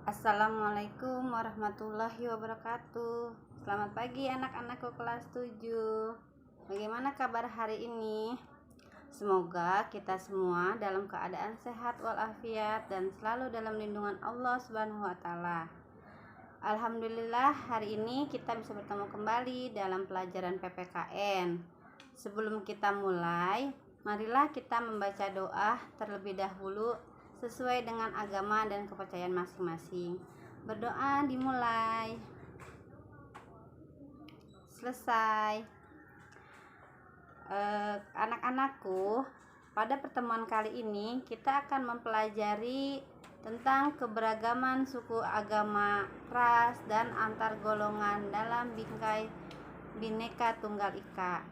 Assalamualaikum warahmatullahi wabarakatuh. Selamat pagi anak-anakku kelas 7. Bagaimana kabar hari ini? Semoga kita semua dalam keadaan sehat walafiat dan selalu dalam lindungan Allah Subhanahu wa taala. Alhamdulillah hari ini kita bisa bertemu kembali dalam pelajaran PPKN. Sebelum kita mulai, marilah kita membaca doa terlebih dahulu sesuai dengan agama dan kepercayaan masing-masing. Berdoa dimulai. Selesai. Anak-anakku, pada pertemuan kali ini kita akan mempelajari tentang keberagaman suku, agama, ras, dan antar golongan dalam bingkai Bhinneka Tunggal Ika.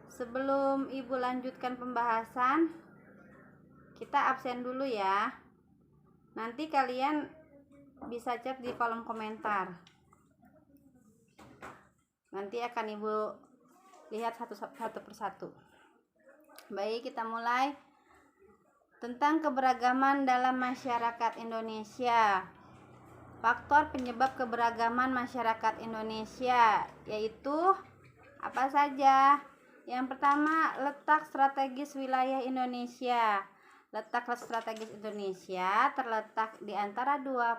Sebelum Ibu lanjutkan pembahasan, kita absen dulu ya. Nanti kalian bisa chat di kolom komentar. Nanti akan Ibu lihat satu persatu. Baik, kita mulai. Tentang keberagaman dalam masyarakat Indonesia. Faktor penyebab keberagaman masyarakat Indonesia yaitu apa saja? Yang pertama, letak strategis wilayah Indonesia. Letak strategis Indonesia terletak di antara dua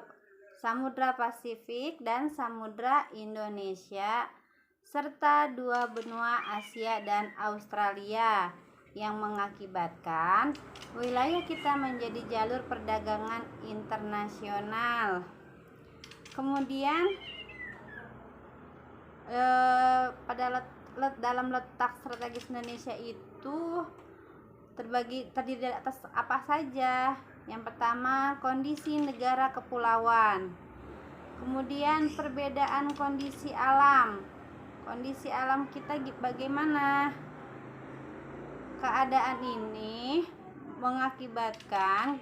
Samudra Pasifik dan Samudra Indonesia serta dua benua Asia dan Australia yang mengakibatkan wilayah kita menjadi jalur perdagangan internasional. Kemudian dalam letak strategis Indonesia itu terdiri atas apa saja? Yang pertama, kondisi negara kepulauan. Kemudian perbedaan kondisi alam. Kondisi alam kita bagaimana? Keadaan ini mengakibatkan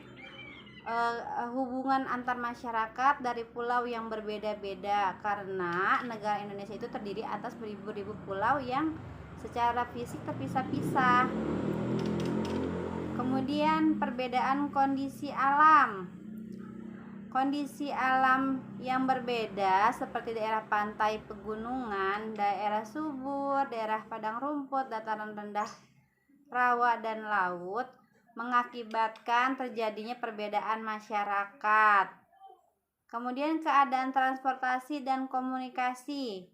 hubungan antar masyarakat dari pulau yang berbeda-beda karena negara Indonesia itu terdiri atas beribu-ribu pulau yang secara fisik terpisah-pisah. Kemudian perbedaan kondisi alam. Kondisi alam yang berbeda seperti daerah pantai pegunungan, daerah subur, daerah padang rumput, dataran rendah, rawa dan laut mengakibatkan terjadinya perbedaan masyarakat. Kemudian keadaan transportasi dan komunikasi.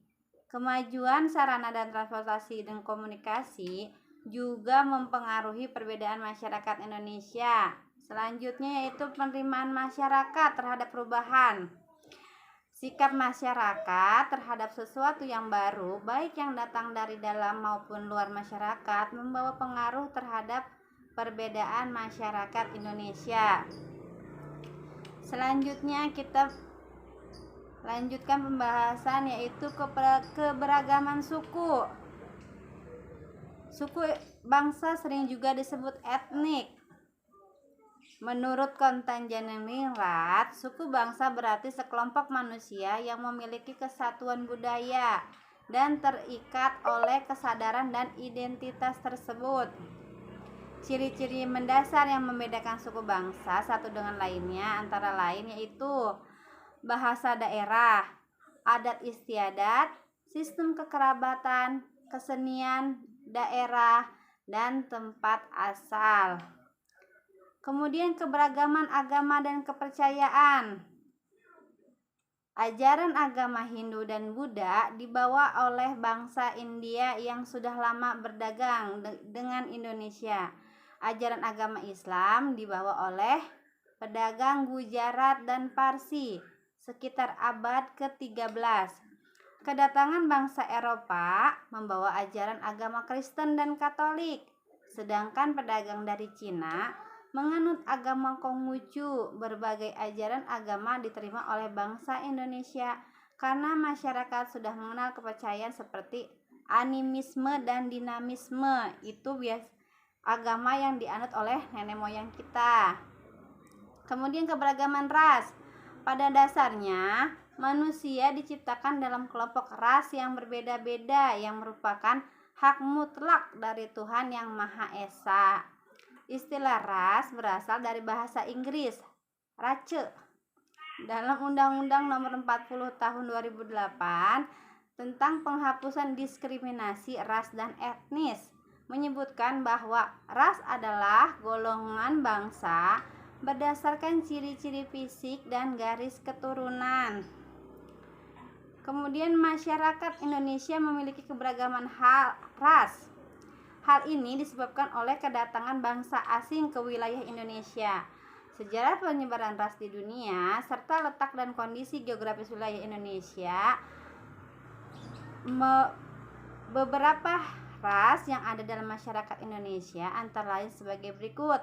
Kemajuan sarana dan transportasi dan komunikasi juga mempengaruhi perbedaan masyarakat Indonesia. Selanjutnya yaitu penerimaan masyarakat terhadap perubahan. Sikap masyarakat terhadap sesuatu yang baru, baik yang datang dari dalam maupun luar masyarakat, membawa pengaruh terhadap perbedaan masyarakat Indonesia. Selanjutnya kita lanjutkan pembahasan yaitu keberagaman suku. Suku bangsa sering juga disebut etnik. Menurut Kontaineningrat, suku bangsa berarti sekelompok manusia yang memiliki kesatuan budaya dan terikat oleh kesadaran dan identitas tersebut. Ciri-ciri mendasar yang membedakan suku bangsa satu dengan lainnya antara lain yaitu bahasa daerah, adat istiadat, sistem kekerabatan, kesenian daerah, dan tempat asal. Kemudian keberagaman agama dan kepercayaan. Ajaran agama Hindu dan Buddha dibawa oleh bangsa India yang sudah lama berdagang dengan Indonesia. Ajaran agama Islam dibawa oleh pedagang Gujarat dan Parsi sekitar abad ke-13. Kedatangan bangsa Eropa membawa ajaran agama Kristen dan Katolik, sedangkan pedagang dari Cina menganut agama Konghucu. Berbagai ajaran agama diterima oleh bangsa Indonesia karena masyarakat sudah mengenal kepercayaan seperti animisme dan dinamisme. Itu agama yang dianut oleh nenek moyang kita. Kemudian keberagaman ras. Pada dasarnya manusia diciptakan dalam kelompok ras yang berbeda-beda yang merupakan hak mutlak dari Tuhan Yang Maha Esa. Istilah ras berasal dari bahasa Inggris, race, dalam Undang-Undang Nomor 40 Tahun 2008 tentang penghapusan diskriminasi ras dan etnis menyebutkan bahwa ras adalah golongan bangsa berdasarkan ciri-ciri fisik dan garis keturunan. Kemudian masyarakat Indonesia memiliki keberagaman ras. Hal ini disebabkan oleh kedatangan bangsa asing ke wilayah Indonesia. Sejarah penyebaran ras di dunia serta letak dan kondisi geografis wilayah Indonesia, beberapa ras yang ada dalam masyarakat Indonesia antara lain sebagai berikut.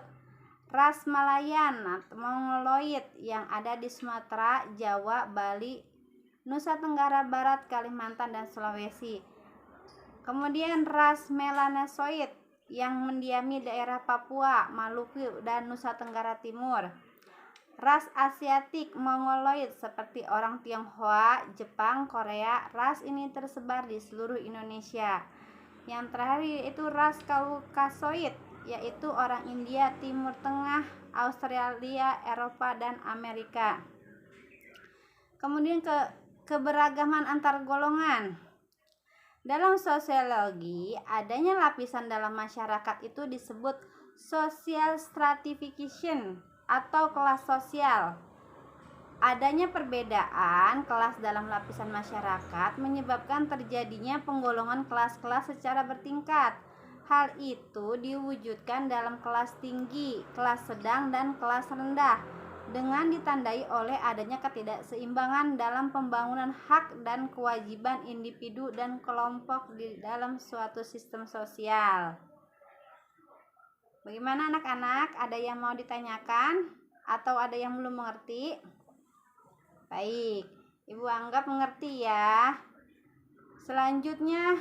Ras Malayan atau Mongoloid yang ada di Sumatera, Jawa, Bali, Nusa Tenggara Barat, Kalimantan, dan Sulawesi. Kemudian ras Melanesoid yang mendiami daerah Papua, Maluku, dan Nusa Tenggara Timur. Ras Asiatik Mongoloid seperti orang Tionghoa, Jepang, Korea. Ras ini tersebar di seluruh Indonesia. Yang terakhir yaitu ras Kaukasoid, yaitu orang India, Timur Tengah, Australia, Eropa, dan Amerika. Kemudian keberagaman antar golongan. Dalam sosiologi, adanya lapisan dalam masyarakat itu disebut social stratification atau kelas sosial. Adanya perbedaan kelas dalam lapisan masyarakat menyebabkan terjadinya penggolongan kelas-kelas secara bertingkat. Hal itu diwujudkan dalam kelas tinggi, kelas sedang, dan kelas rendah, dengan ditandai oleh adanya ketidakseimbangan dalam pembangunan hak dan kewajiban individu dan kelompok di dalam suatu sistem sosial. Bagaimana anak-anak? Ada yang mau ditanyakan atau ada yang belum mengerti? Baik, Ibu anggap mengerti ya. Selanjutnya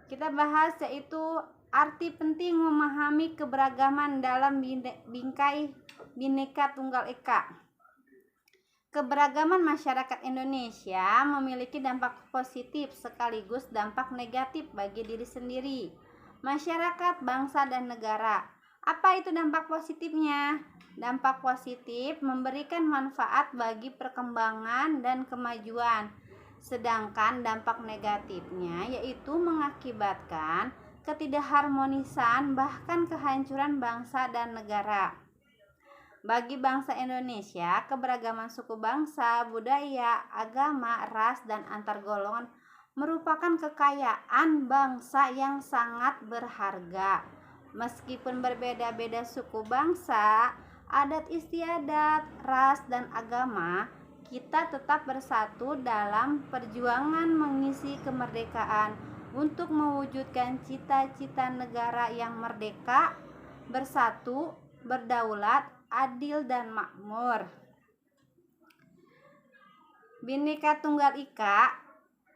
kita bahas yaitu arti penting memahami keberagaman dalam bingkai Bhinneka Tunggal Ika. Keberagaman masyarakat Indonesia memiliki dampak positif sekaligus dampak negatif bagi diri sendiri, masyarakat, bangsa, dan negara. Apa itu dampak positifnya? Dampak positif memberikan manfaat bagi perkembangan dan kemajuan. Sedangkan dampak negatifnya yaitu mengakibatkan ketidakharmonisan bahkan kehancuran bangsa dan negara. Bagi bangsa Indonesia, keberagaman suku bangsa, budaya, agama, ras, dan antar golongan merupakan kekayaan bangsa yang sangat berharga. Meskipun berbeda-beda suku bangsa, adat istiadat, ras, dan agama, kita tetap bersatu dalam perjuangan mengisi kemerdekaan untuk mewujudkan cita-cita negara yang merdeka, bersatu, berdaulat, adil, dan makmur. Bhinneka Tunggal Ika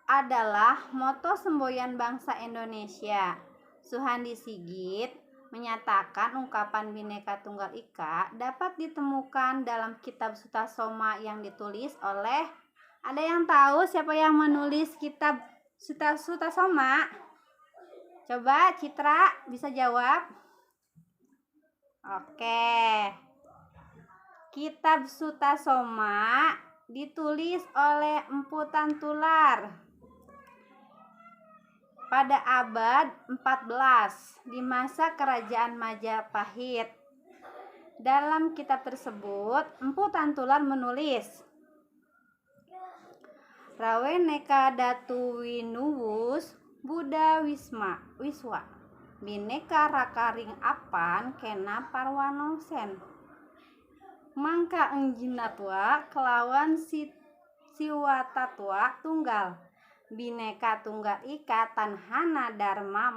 adalah moto semboyan bangsa Indonesia. Suhandi Sigit menyatakan ungkapan Bhinneka Tunggal Ika dapat ditemukan dalam kitab Sutasoma yang ditulis oleh, ada yang tahu siapa yang menulis kitab Sutasoma? Coba Citra bisa jawab. Oke. Kitab Sutasoma ditulis oleh Empu Tantular pada abad 14 di masa kerajaan Majapahit. Dalam kitab tersebut, Empu Tantular menulis, Raweneka Datu Winuwus Buddha Wiswa Bhinneka Rakaring Apan Kena Parwanosen Mangka Engjinatwa kelawan Siwatatwa Tunggal Bhinneka Tunggal Ika Tanhana Dharma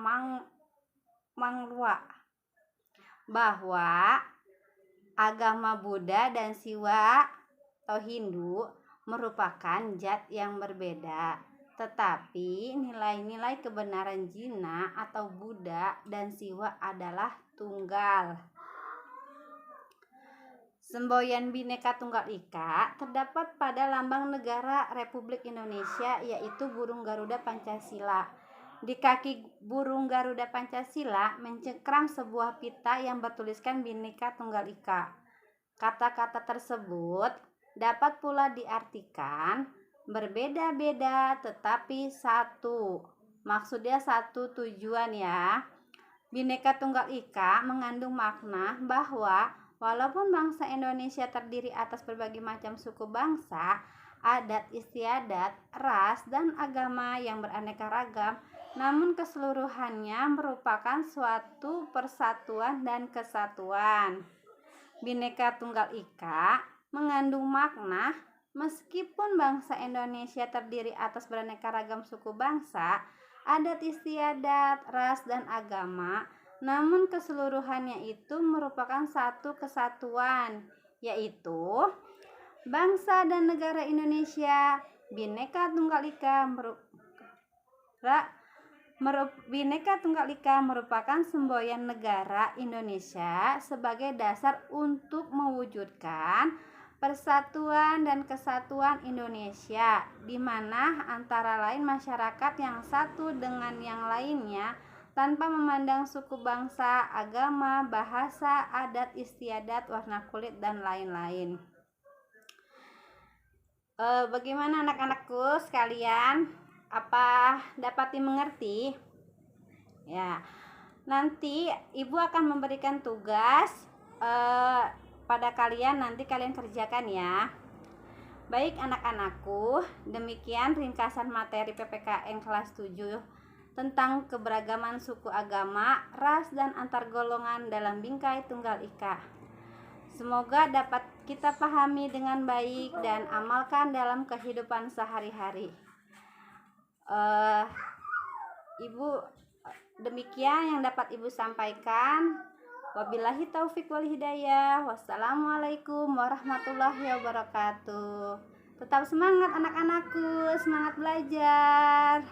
Manglua, bahwa agama Buddha dan Siwa atau Hindu merupakan zat yang berbeda, tetapi nilai-nilai kebenaran Jina atau Buddha dan Siwa adalah tunggal. Semboyan Bhinneka Tunggal Ika terdapat pada lambang negara Republik Indonesia, yaitu burung Garuda Pancasila. Di kaki burung Garuda Pancasila mencengkram sebuah pita yang bertuliskan Bhinneka Tunggal Ika. Kata-kata tersebut dapat pula diartikan berbeda-beda tetapi satu. Maksudnya satu tujuan ya. Bhinneka Tunggal Ika mengandung makna bahwa walaupun bangsa Indonesia terdiri atas berbagai macam suku bangsa, adat istiadat, ras, dan agama yang beraneka ragam, namun keseluruhannya merupakan suatu persatuan dan kesatuan. Bhinneka Tunggal Ika mengandung makna meskipun bangsa Indonesia terdiri atas beraneka ragam suku bangsa, adat istiadat, ras, dan agama, namun keseluruhannya itu merupakan satu kesatuan, yaitu bangsa dan negara Indonesia. Bhinneka Tunggal Ika Bhinneka Tunggal Ika merupakan semboyan negara Indonesia sebagai dasar untuk mewujudkan persatuan dan kesatuan Indonesia, di mana antara lain masyarakat yang satu dengan yang lainnya tanpa memandang suku bangsa, agama, bahasa, adat istiadat, warna kulit, dan lain-lain. Bagaimana anak-anakku sekalian? Apa dapat dimengerti? Ya, nanti ibu akan memberikan tugas pada kalian, nanti kalian kerjakan ya. Baik anak-anakku, demikian ringkasan materi PPKN kelas 7 tentang keberagaman suku, agama, ras, dan antar golongan dalam Bhinneka Tunggal Ika. Semoga dapat kita pahami dengan baik dan amalkan dalam kehidupan sehari-hari. Ibu, demikian yang dapat ibu sampaikan. Wabillahi taufik wal hidayah. Wassalamualaikum warahmatullahi wabarakatuh. Tetap semangat anak-anakku, semangat belajar.